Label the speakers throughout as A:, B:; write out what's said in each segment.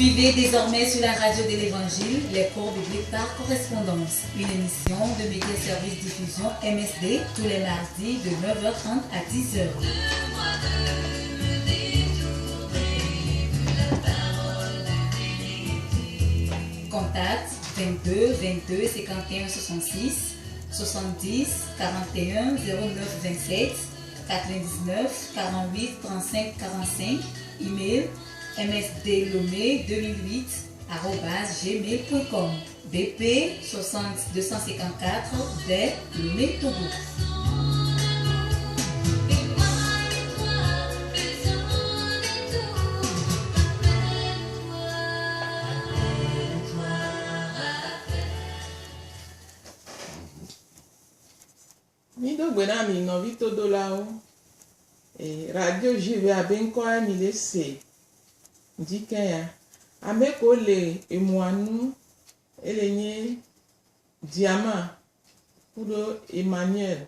A: Suivez désormais sur la radio de l'Évangile les cours bibliques par correspondance, une émission de Média Service Diffusion MSD tous les mardis de 9h30 à 10h. Contact 22 22 51 66 70 41 09 27 99 48 35 45. Email msdlomé2008@gmail.com. BP 60 254 de Lomé, Togo.
B: Mido gwena mi no vito dolao radio jive abenko mi lese ndike ya ameko le emuanu elenye diamant kudo Emmanuel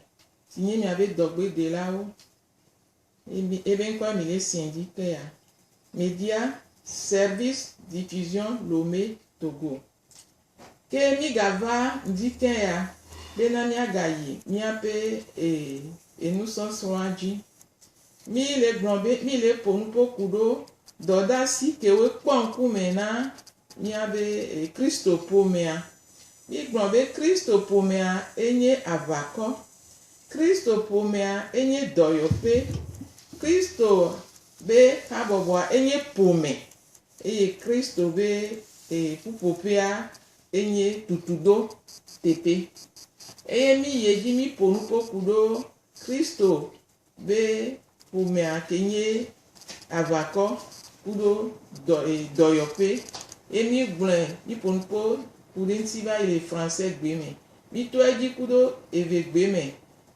B: tinye mi ave dogbe de lao ebenko mi lese ndike ya Média Service Diffusion Lomé, Togo ke mi gava ndike ya bena mi agayi mi ape nous sommes soaji mi le grombe mi le ponupo kudo doda si kewe kponku mena mi abe Kristo pomea mi grombe Kristo pomea enye avako Kristo pomea enye doyope Kristo be kabobwa enye pome Kristo be pupopea enye tutudo tepe mi yeji mi ponupo kudo Kristo be pomea kenye avako kudo doyope mi glen mi ponupo kudo ntiba ile français gbeme mi to eji kudo eve gbeme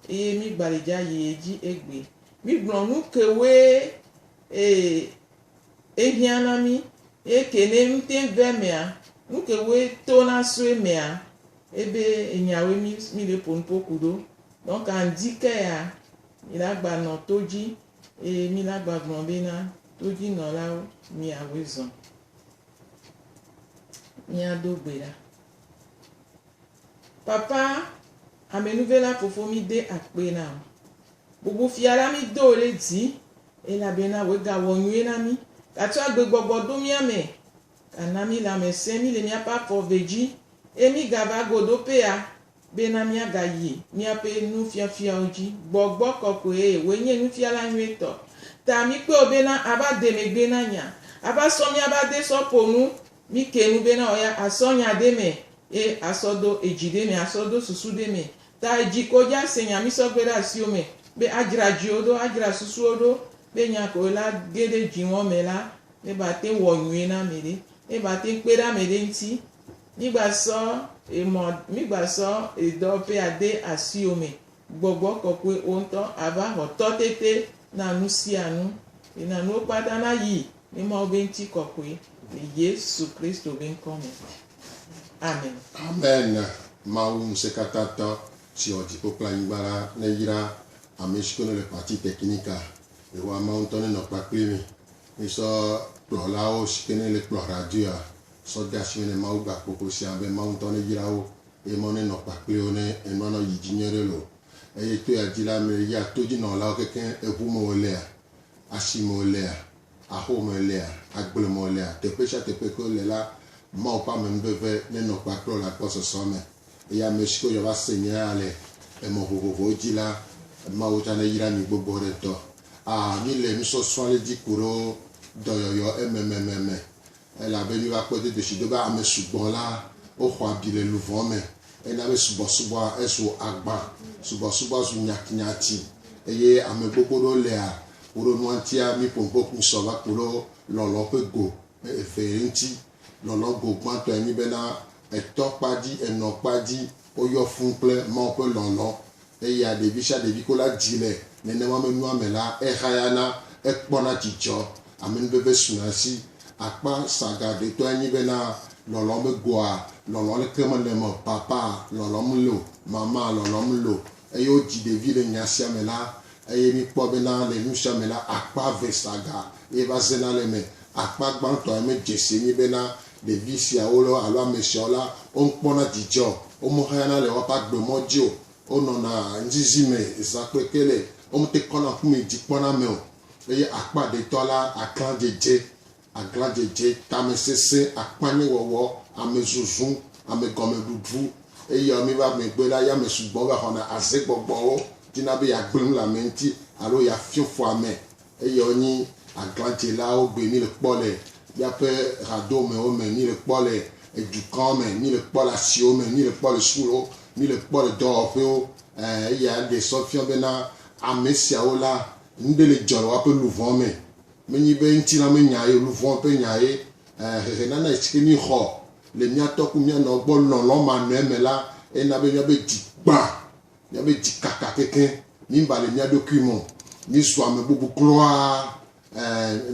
B: mi gbalija yeji egbe mi glonu kewe ehianami kene mten vemea nukewe tona swemea ebe enyawe mi le ponupo kudo donc andike ya il a gba no toji mi la gba gbonbe na toji no la mi awezon mi adogbe la papa amenuvela fofo mi de akpe na gbogbo fiala mi do le di la bena we ga wonwe na mi katu agbe gbogbo do mi ame kanami la mese mi le mi apa for veji emi gaba godo pe ya bena mi agayi mi ape nu fia oji gbogbo koko wenye nu fia la nweto ta mi pe obena aba de megbe na nya aba so mi aba de so ponu mi kenu bena oya asonya de me asodo ejide me asodo susu de me ta ejikoja senya mi so gbera si ome be ajira jiodo ajira susu odo be nya ko la gede jiwon me la be ba te wonwe na mere e ba te pera mere nti nígbà sọ ìdọ́pẹ́ adé àsíomi gbogbo kọ̀pẹ́ oúntọ́ àbá ọ̀tọ́ tètè nànú sí àánú ìnànú pàdánà yìí ní mọ́ bí ń tí kọ̀pẹ́ Jésù Kristo bí ń kọ́ mi. Amen.
C: Amen. Mawu nsekatata si ọdịpo klanyigbara n'eyira ameshikono le parti teknika ewa mauntone no kpakpimi iso kplɔlawo sikene le kplɔ radio sɔda si ne mawu gba kpokpo si abe mawu ŋutɔ ne dzrawo emɔ ne nɔ kpakpliwo ne enɔnɔ yi dzi nyuie ɖe lo eye to ya dzi la me ya todzinɔlawo keke eʋu me wolea asi me wolea axo me wolea agble me wolea teƒe sia teƒe ke le la mawu ƒe amenuveve ne nɔ kpakple le agbɔsɔsɔ me eye ame siwo yɔ va se nya le emɔ vovovowo dzi la mawu ta ne yra mi gbogbo ɖe tɔ mi le nusɔsrɔ̃ le dzi ku ɖo dɔyɔyɔ ememememe elabe mi va kpɔ de si do ba ame sugbɔ la woxɔ abi le luvɔ me ena be subɔsubɔ ezu agba subɔsubɔ zu nyakinyati eye ame gbogbo ɖewo lea woɖo nuantia mi ƒoƒo sɔ va kpo ɖo lɔlɔ ƒe go eve ŋuti lɔlɔ go gbãtɔ enyi bena etɔ kpadzi enɔ kpadzi woyɔ fún kple mawo ƒe lɔlɔ eye ɖevi sia ɖevi ko la dzi le nenema me nua me la exayana ekpɔna dzidzɔ amenuveve suna si akpa saga de to enyi bena lɔlɔ me goa lɔlɔ le keme le me papa lɔlɔ me lo mama lɔlɔ me lo eye wodzi ɖevi le nya sia me la eye mi kpɔ bena le nu sia me la akpa ve saga eye va zena le me akpa gbãtɔ ame dzese nyi bena ɖevi siawo le alo ame siawo la wokpɔna dzidzɔ womeheana le woƒe agbemɔ dzi o wonɔna nzizi me zã kpeke le womete kɔna ƒume dzi kpɔna me o eye akpa ɖetɔ la agla dzedze tamesese akpanyewɔwɔ ame zuzu ame gɔmeɖuɖu eye ame va megbe la ya me sugbɔ va xɔna aze gbɔgbɔwo tina be yagblẽm le ame ŋuti alo yafio fɔ ame eye wonyi aglãdzelawo gbe mi le kpɔ le míaƒe hadomewo me mi le kpɔ le edukɔwo me mi le kpɔ le asiwo me mi le kpɔ le sukuwo mi le kpɔ le dɔwɔƒewo eye aɖe sɔfiɔ bena ame siawo la nuɖe le dzɔ le woaƒe luvɔ me menyi be ŋuti la menya ye luvɔ ƒe nya ye hehe nana esike mi xɔ le míatɔ ku míanɔ gbɔ lɔlɔ manɔe me la ena be míabe dzi gbã míabe dzi kaka keke mi ba le mía ɖokui me mi su ame bubu kloa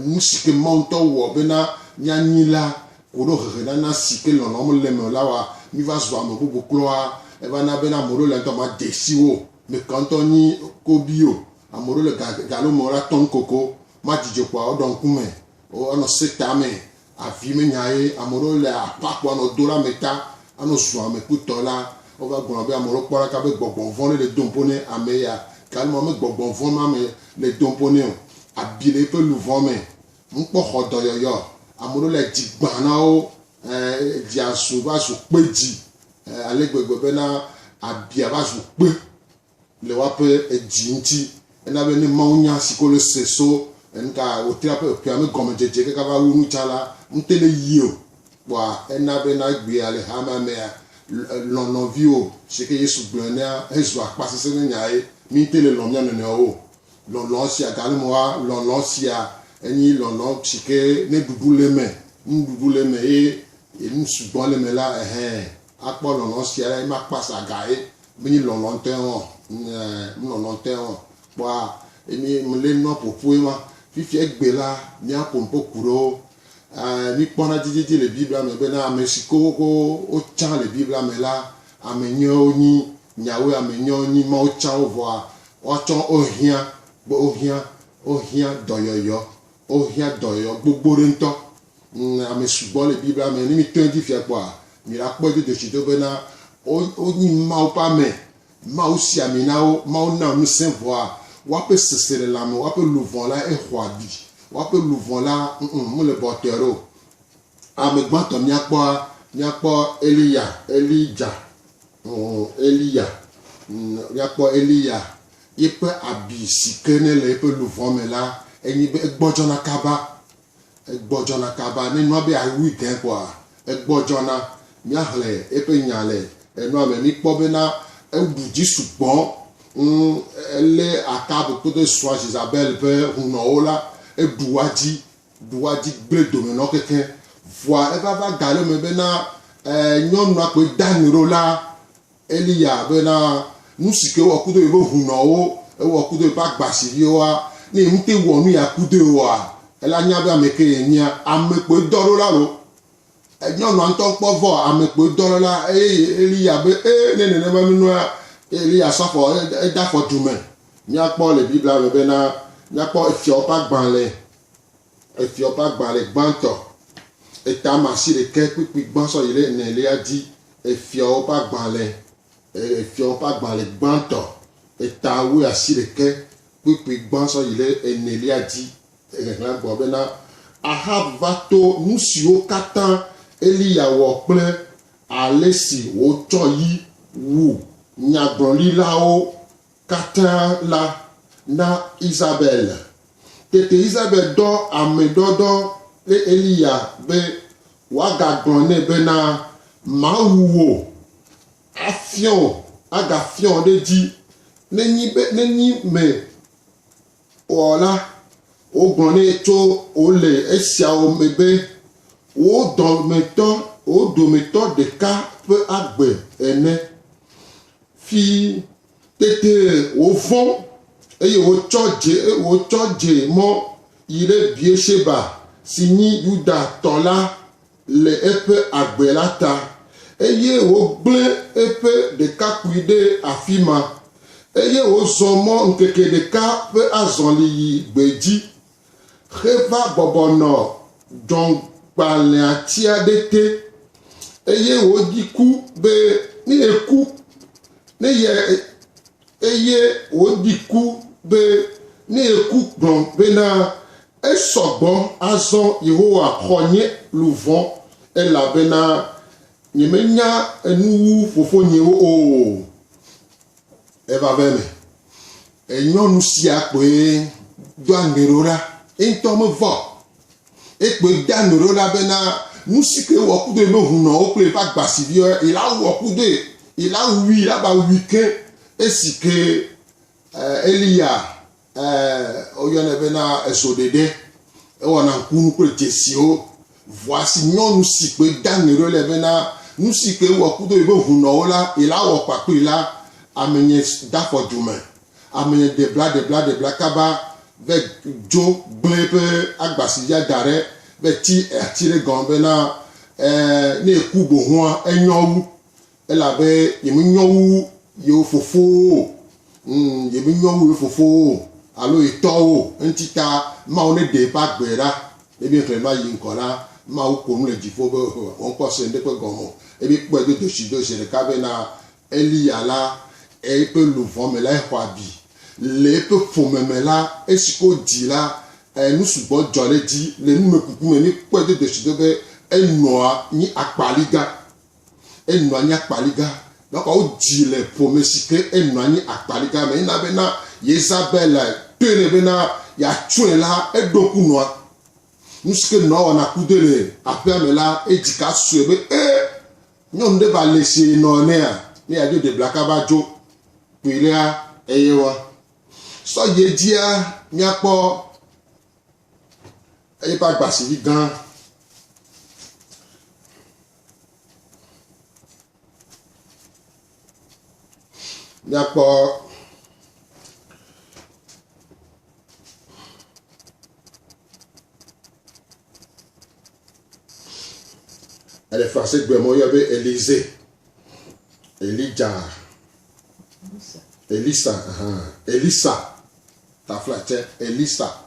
C: nu si ke Mawu ŋutɔ wɔ bena míanyi la ko ɖo hehe nana si ke lɔlɔ me le me la wa mi va zu ame bubu kloa eva na bena ame ɖewo le ŋutɔ ma de si wo me ka ŋutɔ nyi kobi o ame ɖewo le galo me la tɔm koko ma dzidzɔ kpoa woɖɔ ŋkume wonɔ se tame avi menya ye ame ɖewo le apakpo anɔ do la me ta anɔ zu ame kutɔ la wova gblɔ be ame ɖewo kpɔ ɖaka be gbɔgbɔ vɔ le dompo ne ame ya kalima me gbɔgbɔ vɔ ma me le dompo ne o abi le eƒe luvɔ me ŋkpɔ xɔ dɔyɔyɔ ame ɖewo le dzi gbã na wo dzia zu va zu kpe dzi ale gbegbe bena abia va zu kpe le woaƒe edzi ŋuti ena be ne Mawu nya si ko le se so nka wotia ƒe ƒea me gɔmedzedze kaka va wu nutsa la ŋute le yi o kpoa ena bena gbea le hama mea lɔlɔviwo si ke Yesu gblɔ nea ezu akpasese ne nya ye mi te le lɔn mía nɔnɔewo lɔlɔ sia galimoa lɔlɔ sia enyi lɔlɔ si ke ne ɖuɖu le me nuɖuɖu le me ye nusugbɔ le me la akpɔ lɔlɔ sia la ema kpasa ga ye menyi lɔlɔ ŋutɔ lɔlɔ ŋutɔ kpoa emi le nua ƒoƒoe ma fifi egbe la míaƒo ŋpo ku ɖewo mi kpɔna dzidzidzi le Biblia me bena ame si ko wotsã le Biblia me la ame nyewo nyi nyawoe ame nyewo nyi Mawu tsã wo vɔa woatsɔ wohiã dɔyɔyɔ gbogbo ɖe ŋutɔ ame sugbɔ le Biblia me ne mi tɔ edzi fia kpoa mi la kpɔ dodosi do bena wonyi Mawu ƒe ame Mawu si ami na wo Mawu na ŋusẽ vɔa woaƒe sese le lãme woaƒe luvɔ la exɔ abi woaƒe luvɔ la mele bɔtɔe ɖo ame gbãtɔ míakpɔ Eliya yeƒe abi si ke ne le yeƒe luvɔ me la enyi be egbɔdzɔna kaba ne nua be awui gɛ kpoa egbɔdzɔna míaxlẽ eƒe nya le enua me mi kpɔ bena eɖu dzi sugbɔ ele Akabu kple srɔ̃a Jezabel ƒe hunɔwo la eɖu wa dzi gble domenɔ keke vɔa eva va ga le me bena nyɔnua kpe dani ɖo la Eliya bena nu si ke wɔ kudo yeƒe hunɔwo ewɔ kudo yeƒe agbasiviwoa ne ŋute wɔ nu ya kudo woa ela nya be ame ke yenya ame kpe dɔ ɖo la lo nyɔnua ŋutɔ kpɔ vɔ ame kpe dɔ ɖo la eye Eliya be ne nenema nunua Eliya sɔfɔ eda fɔ dume míakpɔ le Biblia me bena míakpɔ efiawo ƒe agbalẽ gbãtɔ etama asi ɖeke kpikpi gbãsɔ yi le enelia dzi efiawo ƒe agbalẽ gbãtɔ etawoe asi ɖeke kpikpi gbãsɔ yi le enelia dzi xexlẽ gbɔ bena Ahab va to nu siwo katã Eliya wɔ kple ale si wotsɔ yi wu nyagblɔlilawo katã la na Isabel tete Isabel dɔ ame ɖɔɖɔ le Eliya be woagagblɔ nɛ bena Mawu wo agafiɔ ɖe dzi nenyi me wɔ la wogblɔ nɛ tso wole esiawo me be wo dometɔ ɖeka ƒe agbe ene fi tete wovɔ̃ eye wotsɔ dze mɔ yi ɖe Biesheba si nyi Yuda tɔ la le eƒe agbe la ta eye wogblẽ eƒe ɖekakpui ɖe afi ma eye wozɔ mɔ ŋkeke ɖeka ƒe azɔli yi gbedzi heva bɔbɔnɔ donc balé atia d'été eye wo di ku be ni eku ne ye eye wo di ku be ni eku gbon be na esogbon azon Yehowa konye louvon e la be na nyemenya enu fofo nyewo o e va veme e nyonu sia pe do anerora ento mo vo e pe danerora be na musike wo kude me hu no o pe pa gba si bi il a wo kude il a oui la ba weekend e si ke Elia oyone be na esodede e wona kunu pe tesio voici non nous si pe danero le be na musike wo kude me hu no la il a wo pa pe la amenye da for dume amenye de bla kaba ve jo gbe agba si ya dare beti atire gombe na na ekubo ho enyowu elabe yeminyowu yo fofo yeminyowu yo fofo alo itowo entita ma one de pa gbera ebi krema yi nkola ma ukonu le jifo be on ko se nde pe gomo ebi pe de shido se ka be na Eliala e pe louvon me la hwabi le pe fomeme la esiko di la nous subons jolé dit les nous me coucou ni quoi de chidobe et noa ni akpaliga donc on dit les promesses que et noa ni akpaliga mais na bena Isabelle tene bena ya tue la et donc noa nous ce que noa on a coudé le après mais là et dit ka suebe nyom de ba laisser non ni a de blakaba jo puis là eyewa so ye dia mi apo et pas passer du temps d'accord elle est française de moi il y avait Élysée Elisa ta flatte Elisa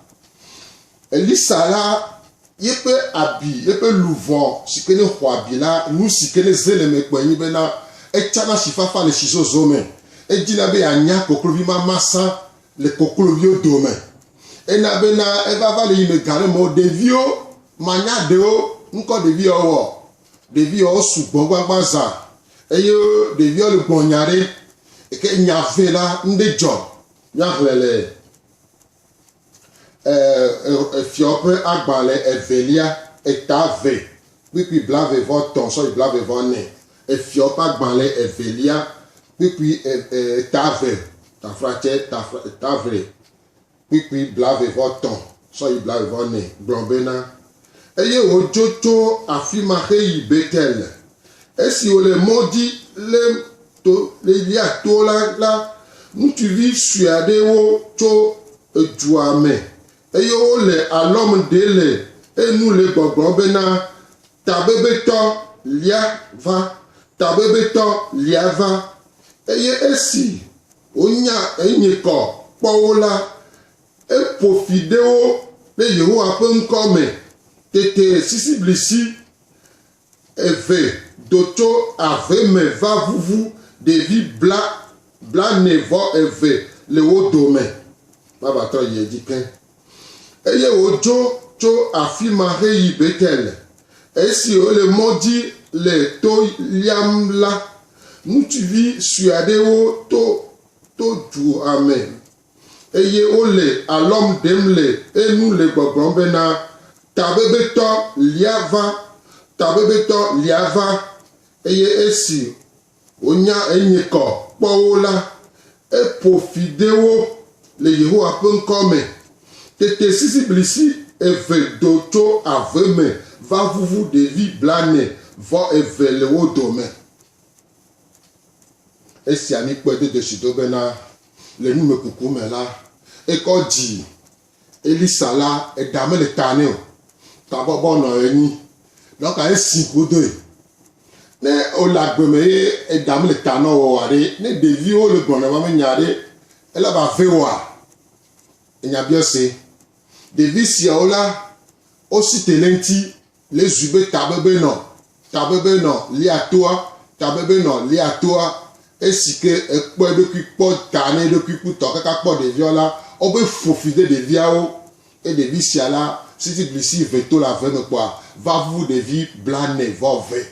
C: là yepe abi yepe louvon sikene hwabi la nous sikene zele mekwenyi bena etana shifafa le shizo zome edina be anya koklovi masa le koklovi odome ena bena eva va le yime gare mo devio manya deo nko devio wo devio sugbon gbagbaza eyo devio le gbonyare eke nyave la ndejo nyahlele fiope agbale evelia etave puis blave voton so blave vonne fiope agbale evelia puis etave ta frate tave puis blave voton so blave vonne blombena eye ojojo afima hei betel esi o le modi le to le lia to la nous tu vis suade wo cho eduame eyo le alom dele et nous le gbogbo bena tabebeto liava eye esi onya enyeko pola e profideo le Yehowa pe nkome tete sisi blisi eve doto ave me va vuvu devi bla nevo eve le wodome baba to ye diken eye ojo cho afima reyi betel esi o le modi le to liamla nutuvi suadeo to du amen eye o le alom demle e nu le gbogbo bena tabebeto liava eye esi onya enyeko powola e profideo le Yehowa pe nkome tete sisi blisi eve doto aveme va vuvu devi blane vo eve le wodome esi ami pwede de shido bena le nume kukume la e ko di Elisa la e dame le tane o tabobo no eni donc a esi kodo ne o la gbeme e dame le tane o ware ne devi o le gbone ma nyare ela ba vewa enya biose devi si ola aussi telenti les zube tabebe non li atoa tabebe non li atoa et si que ekpo depuis pot tane depuis pour to kaka pot de viola on peut fofide de viao et de visiala si tu glisses veto la veine quoi va vous de vie blané va ve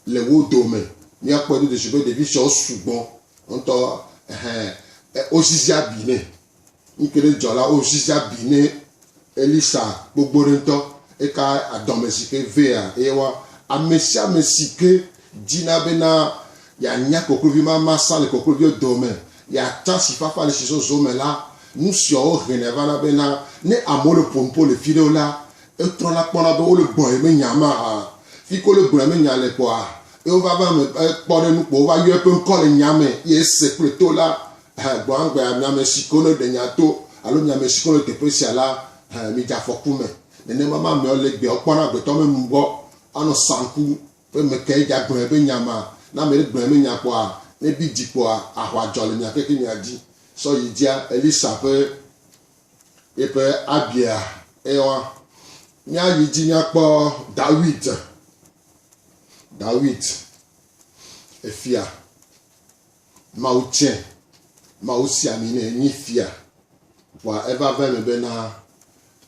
C: le wo dome ni akpo de zube de vie sur sugbon on to osisia bine nkele jola osisia bine elisa gbogbo rento e ka adomesike vea ewa amesia mesike dina bena ya nya kokrovi mama sale kokrovi dome ya tansi fafa le chiso zome la nous sio renevana bena ne amole pompo le fideo la e trona pona do le bon e me nyama fi ko le bon me nyale kwa e o va me pore nu po va yo pe nko le nyame ye se pleto la bon gba nyame sikono de nyato alo nyame sikono te presia la mi ja fokume nene mama me ole gbe opona gbe to me mbo ano sanku pe me ke ja gbe be nyama na me gbe me nya kwa ne bi di kwa ahwa jole nya keke nya di so yi dia elisa pe e pe abia e wa nya yi di nya po David e fia mautien mausiamine ni fia wa eva veme bena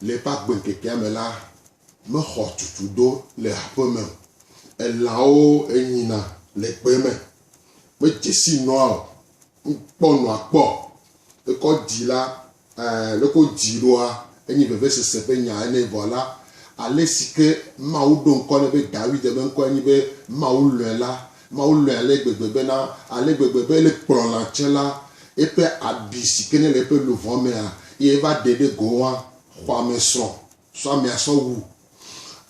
C: le pas bon quelqu'un mais là me tout do le apome et là-haut et nina les peme me tisi noir bon noir et quand dit là le ko dit loi et ni bebe se sepe nya ne voilà aller si que maou don connaît be David e ben ko ni be maou le le bebe na aller bebe le prend la tela et peut abisi que ne le peut le vendre mais il va dédé goa kwa meson so me aso wu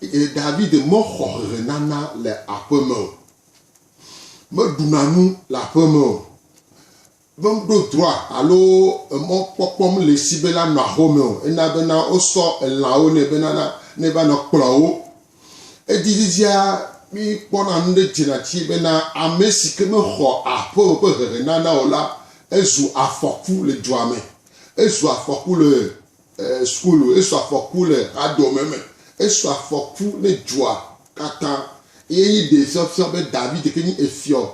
C: e David mo khore nana le apemo me dunanu la apemo bon do droit allo mo popom le sibela na homo e na bena o so la o ne bena ne ba no klo e dizia mi pona nde tina ti bena amesi ke me kho apo pe nana ola ezu afoku le doame ezu afoku le school et soit fort cool à domeme et soit fort cool les joie kata et des options de David que ni efio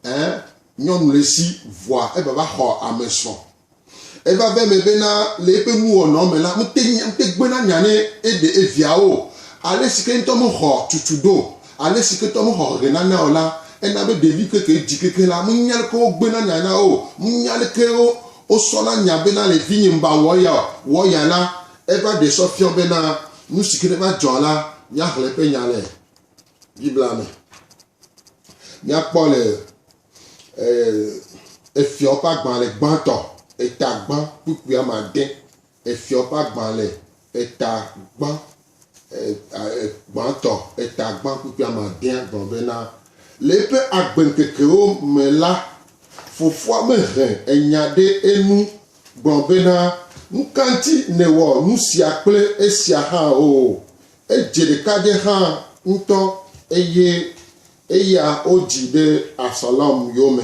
C: hein nyon le si voix et baba ho ameson et va vers me bena les pe mu ono me la mte gbena nyane et de eviao ale sike ntomo ho tutudo ale sike tomo ho renana ola et na be devi que dikeke la mu nyal ko gbena nyana o mu nyal ke o sola nyabena le vignes mba woya la eva de sofion bena nous sikene ba jola nya hlepe nyale biblame nya pole e fio pa gban le gbanto e ta gban pupu amade e fio pa gban le e ta gban gbanto e ta gban pupu amade gban bena le pe agben kekeo me la fofo me ren enyade enu bombena nkanti newo nusi akple esia ha o ejede kade ha nto eya ojide asalam yome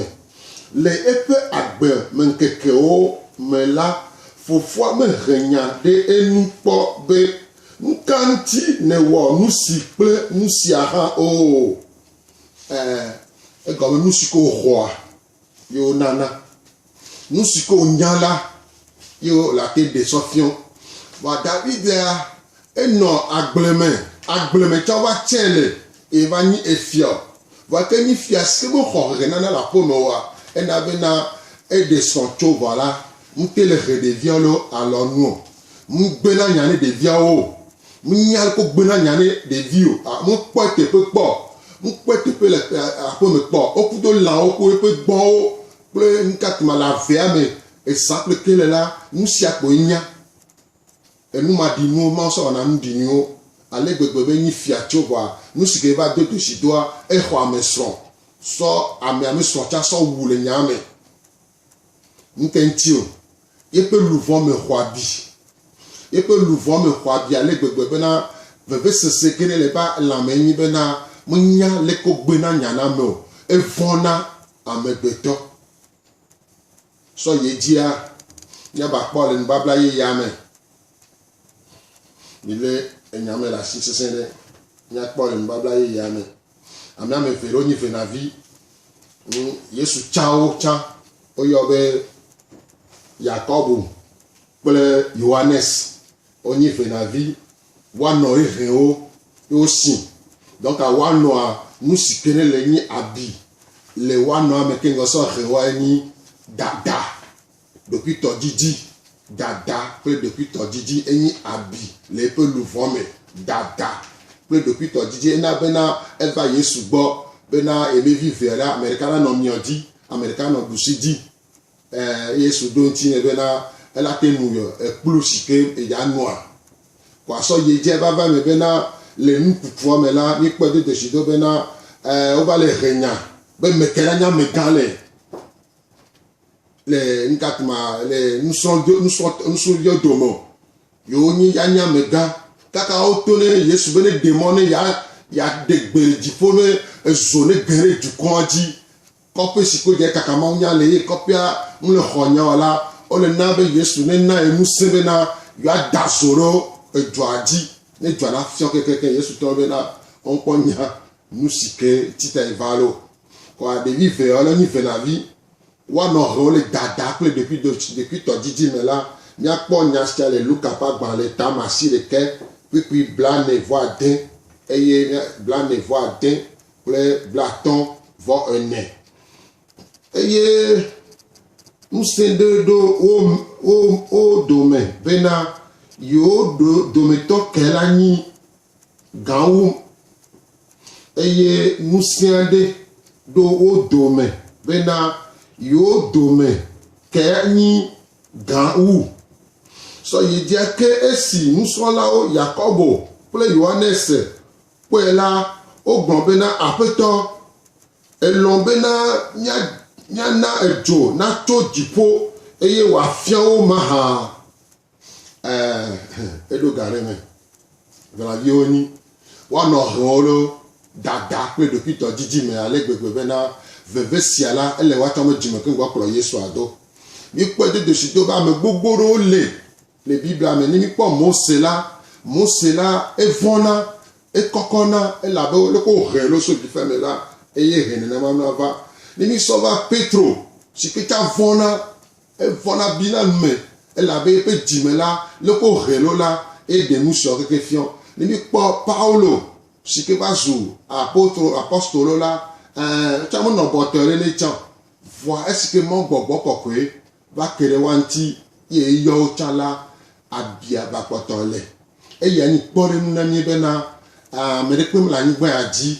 C: le epe agbe menkeke o mela fofo me renyade enu po be nkanti newo nusi kple nusi ha o egome nusi ko roi yo nana nous siko nyala yo la tête de Sofion wa David eno agbleme tawa chele evani efio wa ke ni fia sebo khore nana la pomoa ena bena e de son cho voilà mutele de violo alors nous mbena nyane de viao munyal ko gbena nyane de vio mo pote pe po mo pote pe le apome po okudo la oku pe gbo ple nkatuma la vea me exemple que là nous sia ko nya et nous ma di nous ma so na ndi ni ale gbegbe ni fiatio wa nous sike va de chidoa e ho ameson so ame so cha so wule nyame nkentio e pe louvon me khwabi e pe louvon me khwabi ale gbegbe na veve se kene le ba la meni bena munya le ko gbena nyana me e vona amegbeto so ye dia ya ba Paul en babla ye yame ile enyame la si sese ɖe nyakpɔ le nubabla ye ya me ame ame eve ɖewo nyi venavi Yesu tsawo tsã woyɔ be Yakobo kple Yohanes wonyi venavi woanɔ ehewo yewo si donc woanɔa nu si ke ne le nyi abi le woanɔ ame ke ŋgɔsɔ hewoa nyi dada depuis tɔdzidzi dada kple depuis tɔdzidzi enyi abi le eƒe luvɔ me dada kple depuis tɔdzidzi ena bena eva Yesu gbɔ bena emevi ve la Amerika la nɔ miɔ dzi Amerika nɔ ɖusi dzi Yesu ɖo ŋuti ne bena ela te nu yɔ ekplu si ke eya nɔa kɔasɔ yedze vava me bena le nukukua me la mikpɔ de desi do bena wova le he nya be meke la nya megã le nkatuma le nusrɔ̃viwo dome yewo nyi ya nya megã kaka woto ne Yesu be ne demɔ ne ya de gbe le dziƒo ne ezo ne ge ɖe dukɔa dzi kɔƒe si ko dze kaka mawo nya le ye kɔƒea nu le xɔ nya o la wole na be Yesu ne na ye ŋusẽ bena yeada zo ɖe edzoa dzi ne dzoa la fiɔ kekeke Yesu tɔ bena wɔnkpɔ nya nu si ke tita eva lo kɔa ɖevi ve wole nyi venavi woanɔ hewo le dada kple depuis tɔdzidzi me la míakpɔ nya sia le Luka ƒe agbalẽ tame asi ɖeke kpikpi blaene-vɔ-ade eye blaene-vɔ-ade kple blatɔ̃-vɔ-ene eye ŋusẽ ɖe ɖo wo dome bena yewo dometɔ ke la nyi gãwu eye ŋusẽ aɖe ɖo wo dome bena yewo dome ke nyi gãwu sɔ yidia ke esi nusrɔ̃lawo Yakobo kple Yohanes kpɔe la wogblɔ bena aƒetɔ elɔ̃ bena míana edzo natso dziƒo eye wòafia wo mahã eɖo ga ɖe me venaviwo nyi woanɔ hewo le dada kple depuis tɔdzidzi me ale gbegbe bena veve sia la ele woatsɔ me dzime ke ŋgɔ kplɔ Yesua do mikpɔ de desi do be ame gbogbo ɖewo le Biblia me ne mikpɔ Mose la evɔna ekɔkɔna elabe le ko he lo so dziƒe me la eye he nenema va ne misɔ va Petro si ke tsa vɔna evɔna bina me elabe eƒe dzime la le ko he lo la eye ɖe nu siɔ keke fiɔ ne mikpɔ Paulo si ke va zu apostolo la tsã menɔ bɔtɔ ɖe ne tsã vɔa esi ke mɔ gbɔgbɔ kɔkɔe va ke ɖe wa ŋuti ye yɔwo tsã la abia va kpɔtɔ le eye anyi kpɔ ɖe nu na mí bena ame ɖe kpe le anyigba ya dzi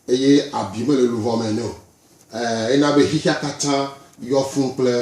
C: eye abi mele luvɔ me ne o ena be xixia katã yɔ fũu kple